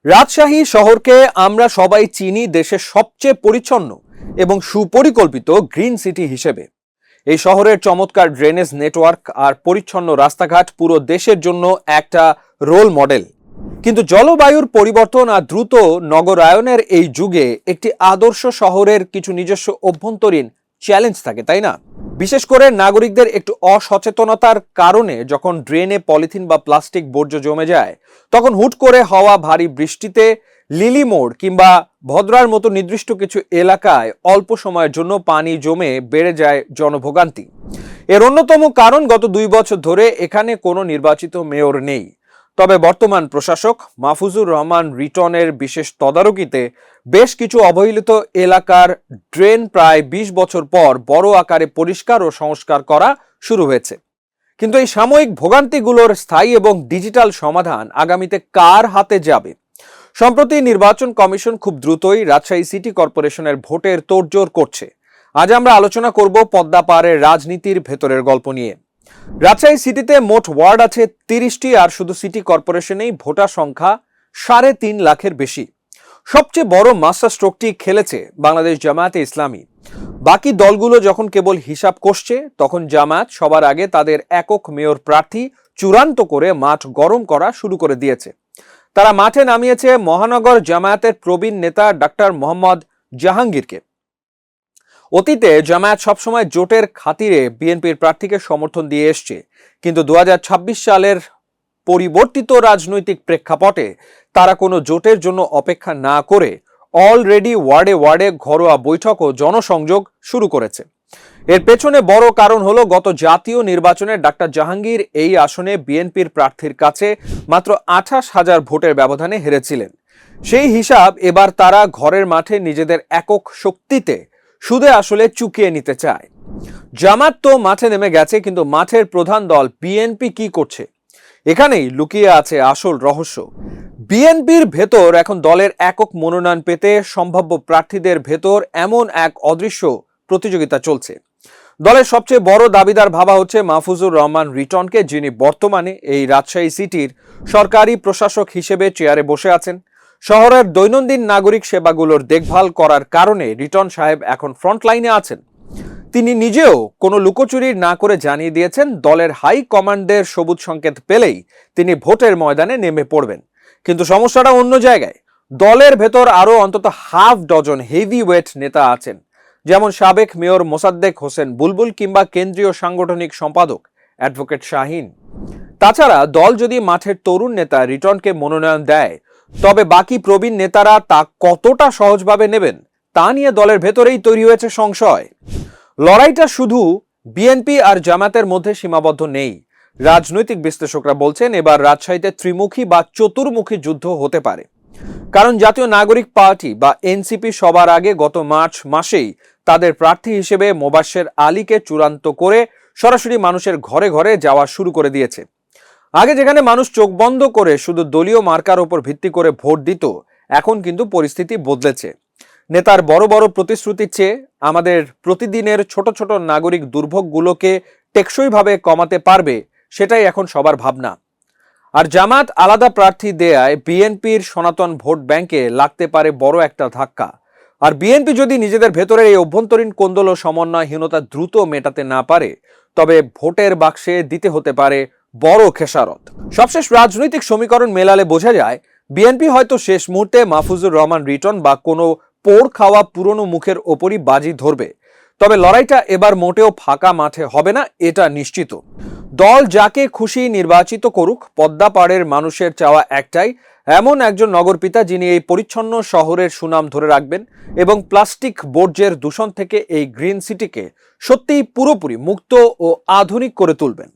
রাজশাহী শহরকে আমরা সবাই চিনি দেশের সবচেয়ে পরিচ্ছন্ন এবং সুপরিকল্পিত গ্রিন সিটি হিসেবে। এই শহরের চমৎকার ড্রেনেজ নেটওয়ার্ক আর পরিচ্ছন্ন রাস্তাঘাট পুরো দেশের জন্য একটা রোল মডেল। কিন্তু জলবায়ুর পরিবর্তন আর দ্রুত নগরায়নের এই যুগে একটি আদর্শ শহরের কিছু নিজস্ব অভ্যন্তরীণ চ্যালেঞ্জ থাকে, তাই না? বিশেষ করে নাগরিকদের একটু অসচেতনতার কারণে যখন ড্রেনে পলিথিন বা প্লাস্টিক বর্জ্য জমে যায়, তখন হুট করে হওয়া ভারী বৃষ্টিতে লিলি মোড় কিংবা ভদ্রার মতো নির্দিষ্ট কিছু এলাকায় অল্প সময়ের জন্য পানি জমে বেড়ে যায় জনভোগান্তি। এর অন্যতম কারণ গত 2 বছর ধরে এখানে কোনো নির্বাচিত মেয়র নেই। তবে বর্তমান প্রশাসক মাহফুজুর রহমান রিটনের বিশেষ তদারকিতে বেশ কিছু অবহেলিত এলাকার ড্রেন প্রায় 20 বছর পর বড় আকারে পরিষ্কার ও সংস্কার করা শুরু হয়েছে। কিন্তু এই সাময়িক ভোগান্তিগুলোর স্থায়ী এবং ডিজিটাল সমাধান আগামীতে কার হাতে যাবে? সম্প্রতি নির্বাচন কমিশন খুব দ্রুতই রাজশাহী সিটি কর্পোরেশনের ভোটের তোড়জোড় করছে। আজ আমরা আলোচনা করব পদ্মা পাড়ের রাজনীতির ভেতরের গল্প নিয়ে। রাজশাহী সিটিতে মোট ওয়ার্ড আছে 30টি, আর শুধু সিটি কর্পোরেশনেই ভোটার সংখ্যা 3.5 লাখের বেশি। সবচেয়ে বড় মাস্টার স্ট্রোকটি খেলেছে বাংলাদেশ জামায়াতে ইসলামী। বাকি দলগুলো যখন কেবল হিসাব কষছে, তখন জামায়াত সবার আগে তাদের একক মেয়র প্রার্থী চূড়ান্ত করে মাঠ গরম করা শুরু করে দিয়েছে। তারা মাঠে নামিয়েছে মহানগর জামায়াতের প্রবীণ নেতা ডাক্তার মোহাম্মদ জাহাঙ্গীরকে। অতীতে জামায়াত সবসময় জোটের খাতিরে বিএনপির প্রার্থীকে সমর্থন দিয়ে এসছে, কিন্তু 2026 সালের পরিবর্তিত রাজনৈতিক প্রেক্ষাপটে তারা কোনো জোটের জন্য অপেক্ষা না করে অলরেডি ওয়ার্ডে ওয়ার্ডে ঘরোয়া বৈঠক ও জনসংযোগ শুরু করেছে। এর পেছনে বড় কারণ হলো গত জাতীয় নির্বাচনে ডাক্তার জাহাঙ্গীর এই আসনে বিএনপির প্রার্থীর কাছে মাত্র 28,000 ভোটের ব্যবধানে হেরেছিলেন। সেই হিসাব এবার তারা ঘরের মাঠে নিজেদের একক শক্তিতে সুদে আসলে চুকিয়ে নিতে চায়। জামাত তো মাঠে নেমে গেছে, কিন্তু মাঠের প্রধান দল বিএনপি কি করছে? এখানেই লুকিয়ে আছে আসল রহস্য। বিএনপির ভেতর এখন দলের একক মনোনয়ন পেতে সম্ভাব্য প্রার্থীদের ভেতর এমন এক অদৃশ্য প্রতিযোগিতা চলছে। দলের সবচেয়ে বড় দাবিদার ভাবা হচ্ছে মাহফুজুর রহমান রিটনকে, যিনি বর্তমানে এই রাজশাহী সিটির সরকারি প্রশাসক হিসেবে চেয়ারে বসে আছেন। শহরের দৈনন্দিন নাগরিক সেবাগুলোর দেখভাল করার কারণে রিটন সাহেব এখন ফ্রন্ট লাইনে আছেন। তিনি নিজেও কোনো লুকোচুরি না করে জানিয়ে দিয়েছেন, দলের হাই কমান্ডের সবুজ সংকেত পেলেই তিনি ভোটের ময়দানে নেমে পড়বেন। কিন্তু সমস্যাটা অন্য জায়গায়। দলের ভেতর আরো অন্তত হাফ ডজন হেভি ওয়েট নেতা আছেন, যেমন সাবেক মেয়র মোসাদ্দেক হোসেন বুলবুল কিংবা কেন্দ্রীয় সাংগঠনিক সম্পাদক অ্যাডভোকেট শাহিন। তাছাড়া দল যদি মাঠের তরুণ নেতা রিটনকে মনোনয়ন দেয়, তবে বাকি প্রবীণ নেতারা তা কতটা সহজভাবে নেবেন তা নিয়ে দলের ভেতরেই তৈরি হয়েছে সংশয়। লড়াইটা শুধু বিএনপি আর জামায়াতের মধ্যে সীমাবদ্ধ নেই। রাজনৈতিক বিশ্লেষকরা বলছেন এবার রাজশাহীতে ত্রিমুখী বা চতুর্মুখী যুদ্ধ হতে পারে। কারণ জাতীয় নাগরিক পার্টি বা এনসিপি সবার আগে গত মার্চ মাসেই তাদের প্রার্থী হিসেবে মোবাশ্বের আলীকে চূড়ান্ত করে সরাসরি মানুষের ঘরে ঘরে যাওয়া শুরু করে দিয়েছে। আগে যেখানে মানুষ চোখ বন্ধ করে শুধু দলীয় মার্কার উপর ভিত্তি করে ভোট দিত, এখন কিন্তু পরিস্থিতি বদলেছে। নেতার বড় বড় প্রতিশ্রুতির চেয়ে আমাদের প্রতিদিনের ছোট ছোট নাগরিক দুর্ভোগগুলোকে টেকসইভাবে কমাতে পারবে, সেটাই এখন সবার ভাবনা। আর জামাত আলাদা প্রার্থী দেয়ায় বিএনপির সনাতন ভোট ব্যাংকে লাগতে পারে বড় একটা ধাক্কা। আর বিএনপি যদি নিজেদের ভেতরের এই অভ্যন্তরীণ কোন্দল ও সমন্বয়হীনতা দ্রুত মেটাতে না পারে, তবে ভোটের বাক্সে দিতে হতে পারে বড় খেসারত। সবশেষ রাজনৈতিক সমীকরণ মেলালে বোঝা যায়, বিএনপি হয়তো শেষ মুহূর্তে মাহফুজুর রহমান রিটন বা কোনো পোড় খাওয়া পুরনো মুখের ওপরই বাজি ধরবে। তবে লড়াইটা এবার মোটেও ফাঁকা মাঠে হবে না, এটা নিশ্চিত। দল যাকে খুশি নির্বাচিত করুক, পদ্মা পাড়ের মানুষের চাওয়া একটাই, এমন একজন নগরপিতা যিনি এই পরিচ্ছন্ন শহরের সুনাম ধরে রাখবেন এবং প্লাস্টিক বর্জ্যের দূষণ থেকে এই গ্রিন সিটিকে সত্যিই পুরোপুরি মুক্ত ও আধুনিক করে তুলবেন।